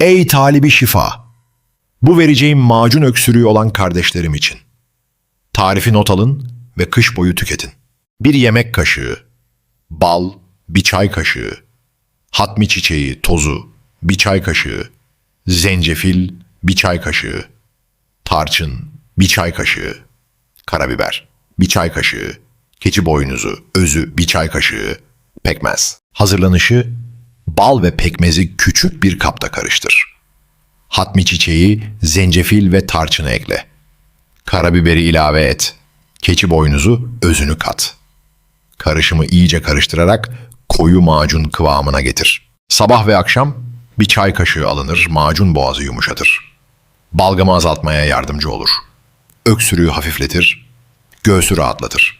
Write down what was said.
Ey talibi şifa! Bu vereceğim macun öksürüğü olan kardeşlerim için. Tarifi not alın ve kış boyu tüketin. Bir yemek kaşığı, bal, bir çay kaşığı, hatmi çiçeği tozu, bir çay kaşığı, zencefil, bir çay kaşığı, tarçın, bir çay kaşığı, karabiber, bir çay kaşığı, keçi boynuzu, özü, bir çay kaşığı, pekmez. Hazırlanışı: bal ve pekmezi küçük bir kapta karıştır. Hatmi çiçeği, zencefil ve tarçını ekle. Karabiberi ilave et. Keçi boynuzu, özünü kat. Karışımı iyice karıştırarak koyu macun kıvamına getir. Sabah ve akşam bir çay kaşığı alınır, macun boğazı yumuşatır. Balgamı azaltmaya yardımcı olur. Öksürüğü hafifletir, göğsü rahatlatır.